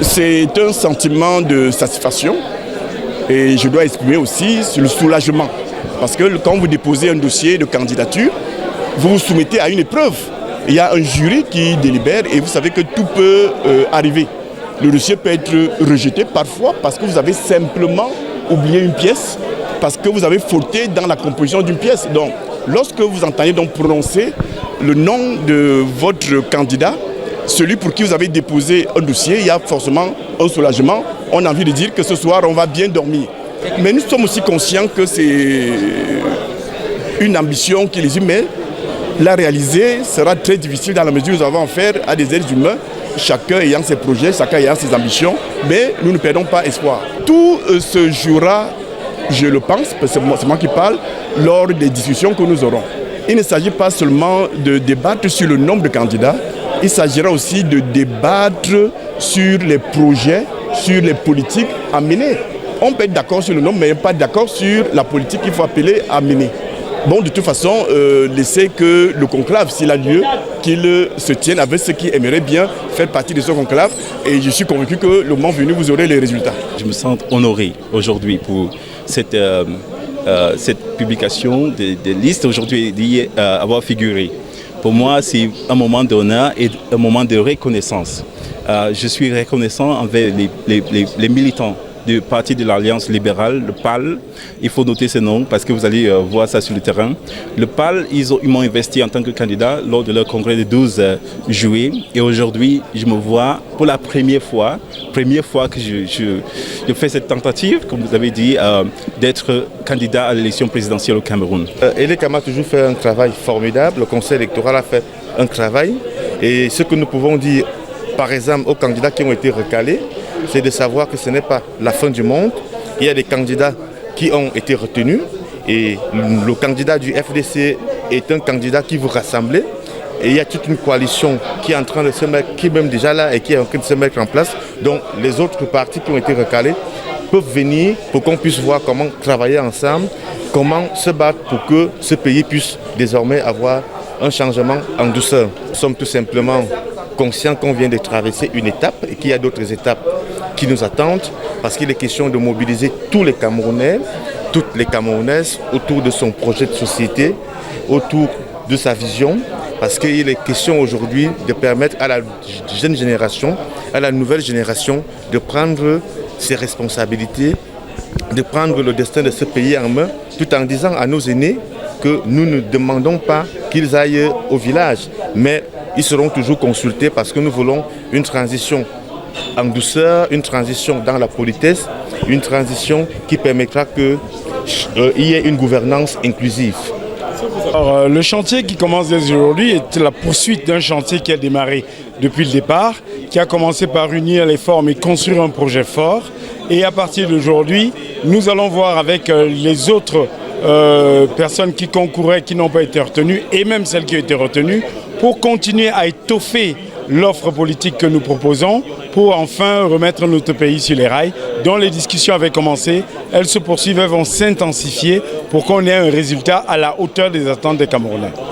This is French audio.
C'est un sentiment de satisfaction et je dois exprimer aussi le soulagement. Parce que quand vous déposez un dossier de candidature, vous vous soumettez à une épreuve. Il y a un jury qui délibère et vous savez que tout peut arriver. Le dossier peut être rejeté parfois parce que vous avez simplement oublié une pièce, parce que vous avez fauté dans la composition d'une pièce. Donc, lorsque vous entendez donc prononcer le nom de votre candidat, celui pour qui vous avez déposé un dossier, il y a forcément un soulagement. On a envie de dire que ce soir, on va bien dormir. Mais nous sommes aussi conscients que c'est une ambition qui les humains, mais la réaliser sera très difficile dans la mesure où nous avons affaire à des êtres humains, chacun ayant ses projets, chacun ayant ses ambitions, mais nous ne perdons pas espoir. Tout se jouera, je le pense, c'est moi qui parle, lors des discussions que nous aurons. Il ne s'agit pas seulement de débattre sur le nombre de candidats, il s'agira aussi de débattre sur les projets, sur les politiques à mener. On peut être d'accord sur le nombre, mais pas d'accord sur la politique qu'il faut appeler à mener. Bon, de toute façon, laissez que le conclave, s'il a lieu, qu'il se tienne avec ceux qui aimeraient bien faire partie de ce conclave. Et je suis convaincu que le moment venu, vous aurez les résultats. Je me sens honoré aujourd'hui pour cette publication des listes aujourd'hui d'y avoir figuré. Pour moi, c'est un moment d'honneur et un moment de reconnaissance. Je suis reconnaissant envers les militants du parti de l'Alliance libérale, le PAL. Il faut noter ce nom parce que vous allez voir ça sur le terrain. Le PAL, ils m'ont investi en tant que candidat lors de leur congrès du 12 juillet. Et aujourd'hui, je me vois pour la première fois que je fais cette tentative, comme vous avez dit, d'être candidat à l'élection présidentielle au Cameroun. ELECAM a toujours fait un travail formidable. Le Conseil électoral a fait un travail. Et ce que nous pouvons dire, par exemple, aux candidats qui ont été recalés, c'est de savoir que ce n'est pas la fin du monde. Il y a des candidats qui ont été retenus et le candidat du FDC est un candidat qui vous rassemble. Et il y a toute une coalition qui est en train de se mettre, qui est même déjà là et qui est en train de se mettre en place. Donc les autres partis qui ont été recalés peuvent venir pour qu'on puisse voir comment travailler ensemble, comment se battre pour que ce pays puisse désormais avoir un changement en douceur. Nous sommes tout simplement conscients qu'on vient de traverser une étape et qu'il y a d'autres étapes qui nous attendent parce qu'il est question de mobiliser tous les Camerounais, toutes les Camerounaises autour de son projet de société, autour de sa vision, parce qu'il est question aujourd'hui de permettre à la jeune génération, à la nouvelle génération de prendre ses responsabilités, de prendre le destin de ce pays en main, tout en disant à nos aînés que nous ne demandons pas qu'ils aillent au village, mais ils seront toujours consultés parce que nous voulons une transition en douceur, une transition dans la politesse, une transition qui permettra qu'il y ait une gouvernance inclusive. Alors, le chantier qui commence dès aujourd'hui est la poursuite d'un chantier qui a démarré depuis le départ, qui a commencé par unir les formes et construire un projet fort. Et à partir d'aujourd'hui, nous allons voir avec les autres personnes qui concouraient, qui n'ont pas été retenues, et même celles qui ont été retenues, pour continuer à étoffer l'offre politique que nous proposons pour enfin remettre notre pays sur les rails, dont les discussions avaient commencé. Elles se poursuivent, elles vont s'intensifier pour qu'on ait un résultat à la hauteur des attentes des Camerounais.